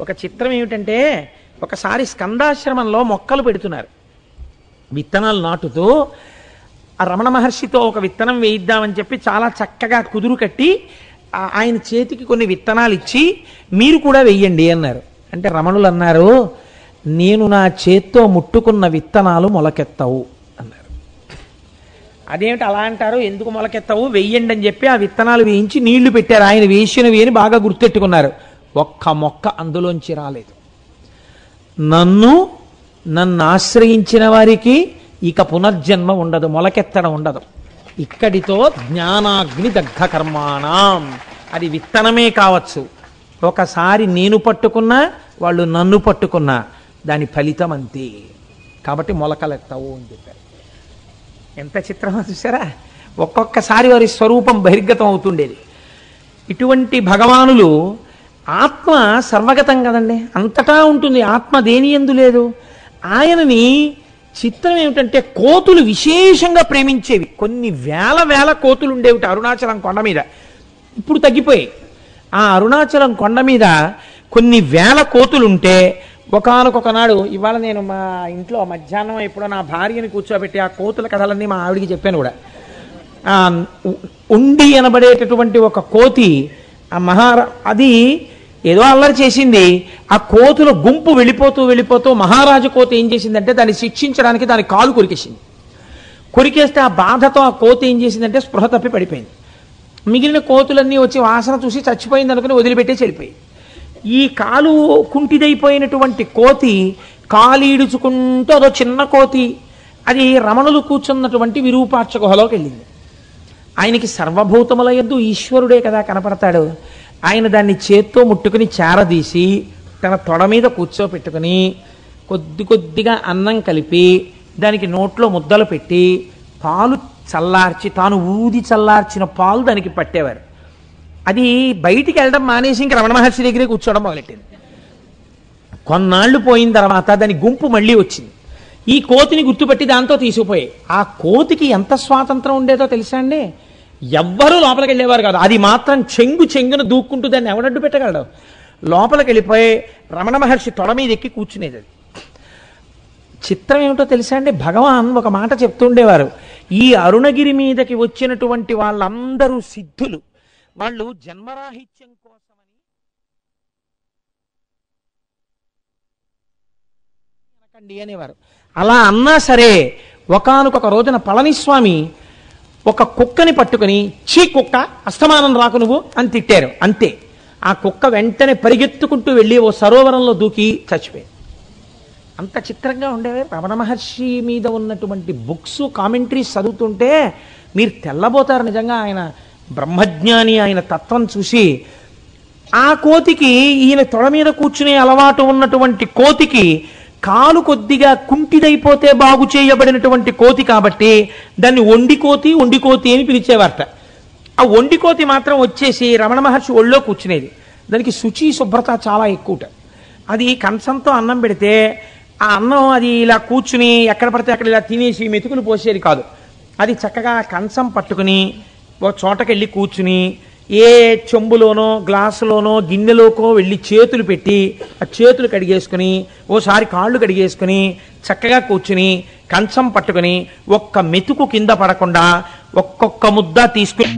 ఒక చిత్రం ఏమిటంటే, ఒకసారి స్కందాశ్రమంలో మొక్కలు పెడుతున్నారు, విత్తనాలు నాటుతూ. ఆ రమణ మహర్షితో ఒక విత్తనం వేయిద్దామని చెప్పి చాలా చక్కగా కుదురు కట్టి ఆయన చేతికి కొన్ని విత్తనాలు ఇచ్చి, మీరు కూడా వెయ్యండి అన్నారు. అంటే రమణులు అన్నారు, నేను నా చేత్తో ముట్టుకున్న విత్తనాలు మొలకెత్తవు అన్నారు. అదేమిటి అలా అంటారు, ఎందుకు మొలకెత్తవు, వెయ్యండి అని చెప్పి ఆ విత్తనాలు వేయించి నీళ్లు పెట్టారు. ఆయన వేసినవి అని బాగా గుర్తెట్టుకున్నారు. ఒక్క మొక్క అందులోంచి రాలేదు. నన్ను ఆశ్రయించిన వారికి ఇక పునర్జన్మ ఉండదు, మొలకెత్తడం ఉండదు. ఇక్కడితో జ్ఞానాగ్ని దగ్ధ కర్మాణం. అది విత్తనమే కావచ్చు, ఒకసారి నేను పట్టుకున్నా వాళ్ళు నన్ను పట్టుకున్నా దాని ఫలితం అంతే. కాబట్టి మొలకలెత్తవు అని చెప్పారు. ఎంత చిత్రమో చూసారా. ఒక్కొక్కసారి వారి స్వరూపం బహిర్గతం అవుతుండేది. ఇటువంటి భగవానులు ఆత్మ సర్వగతం కదండి, అంతటా ఉంటుంది. ఆత్మ దేని యందు లేదు. ఆయనని చిత్రం ఏమిటంటే, కోతులు విశేషంగా ప్రేమించేవి. కొన్ని వేల కోతులు ఉండేవి అరుణాచలం కొండ మీద. ఇప్పుడు తగ్గిపోయాయి. ఆ అరుణాచలం కొండ మీద కొన్ని వేల కోతులుంటే ఒకానొక నాడు, ఇవాళ నేను మా ఇంట్లో మధ్యాహ్నం ఎప్పుడో నా భార్యని కూర్చోబెట్టి ఆ కోతుల కథలన్నీ మా ఆవిడికి చెప్పాను కూడా. ఉండి అనబడేటటువంటి ఒక కోతి, అది ఏదో అల్లరి చేసింది. ఆ కోతుల గుంపు వెళ్ళిపోతూ మహారాజు కోతి ఏం చేసిందంటే, దాన్ని శిక్షించడానికి దాని కాలు కొరికేసింది. కొరికేస్తే ఆ బాధతో ఆ కోతి ఏం చేసిందంటే స్పృహ తప్పి పడిపోయింది. మిగిలిన కోతులన్నీ వచ్చి వాసన చూసి చచ్చిపోయింది అనుకుని వదిలిపెట్టేసి వెళ్ళిపోయింది. ఈ కాలు కుంటిదైపోయినటువంటి కోతి కాలీడుచుకుంటూ అదో చిన్న కోతి, అది రమణులు కూర్చున్నటువంటి విరూపాక్ష గుహలోకి వెళ్ళింది. ఆయనకి సర్వభూతముల యందు ఈశ్వరుడే కదా కనపడతాడు. ఆయన దాన్ని చేత్తో ముట్టుకుని చేరదీసి తన తొడ మీద కూర్చోపెట్టుకుని కొద్దిగా అన్నం కలిపి దానికి నోట్లో ముద్దలు పెట్టి పాలు చల్లార్చి, తాను ఊది చల్లార్చిన పాలు దానికి పట్టేవారు. అది బయటికి వెళ్ళడం మానేసి ఇంక రమణ మహర్షి దగ్గరే కూర్చోవడం మొదలెట్టింది. కొన్నాళ్ళు పోయిన తర్వాత దాని గుంపు మళ్ళీ వచ్చింది. ఈ కోతిని గుర్తుపట్టి దాంతో తీసుకుపోయాయి. ఆ కోతికి ఎంత స్వాతంత్రం ఉండేదో తెలుసా అండి. ఎవ్వరూ లోపలికి వెళ్ళేవారు కాదు. అది మాత్రం చెంగున దూక్కుంటూ దాన్ని ఎవడడ్డు పెట్టగలడు. లోపలికి వెళ్ళిపోయి రమణ మహర్షి తొడ మీద ఎక్కి కూర్చునేది. అది చిత్రం ఏమిటో తెలుసా అండి. భగవాన్ ఒక మాట చెప్తుండేవారు, ఈ అరుణగిరి మీదకి వచ్చినటువంటి వాళ్ళందరూ సిద్ధులు, వాళ్ళు జన్మరాహిత్యం కోసమని అనేవారు. అలా అన్నా సరే ఒకానొక రోజున పళనిస్వామి ఒక కుక్కని పట్టుకుని, చీ కుక్క, అస్తమానం రాకు నువ్వు అని తిట్టారు. అంతే, ఆ కుక్క వెంటనే పరిగెత్తుకుంటూ వెళ్ళి ఓ సరోవరంలో దూకి చచ్చిపోయింది. అంత చిత్రంగా ఉండేవి. రమణ మహర్షి మీద ఉన్నటువంటి బుక్స్, కామెంటరీస్ చదువుతుంటే మీరు తెల్లబోతారు నిజంగా. ఆయన బ్రహ్మజ్ఞాని, ఆయన తత్వం చూసి. ఆ కోతికి, ఈయన తొడ మీద కూర్చునే అలవాటు ఉన్నటువంటి కోతికి కాలు కొద్దిగా కుంటిదైపోతే బాగు చేయబడినటువంటి కోతి కాబట్టి దాన్ని ఒండి కోతి అని పిలిచేవారట. ఆ ఒండి కోతి మాత్రం వచ్చేసి రమణ మహర్షి ఒళ్ళో కూర్చునేది. దానికి శుచి శుభ్రత చాలా ఎక్కువట. అది కంచంతో అన్నం పెడితే ఆ అన్నం అది ఇలా కూర్చుని ఎక్కడ పడితే అక్కడ ఇలా తినేసి మెతుకులు పోసేది కాదు. అది చక్కగా కంచం పట్టుకుని ఓ చోటకెళ్ళి కూర్చుని ఏ చెంబులోనో గ్లాసులోనో గిన్నెలోకో వెళ్ళి చేతులు పెట్టి ఆ చేతులు కడిగేసుకుని, ఓసారి కాళ్ళు కడిగేసుకుని చక్కగా కూర్చుని కంచం పట్టుకుని ఒక్క మెతుకు కింద పడకుండా ఒక్కొక్క ముద్ద తీసుకుని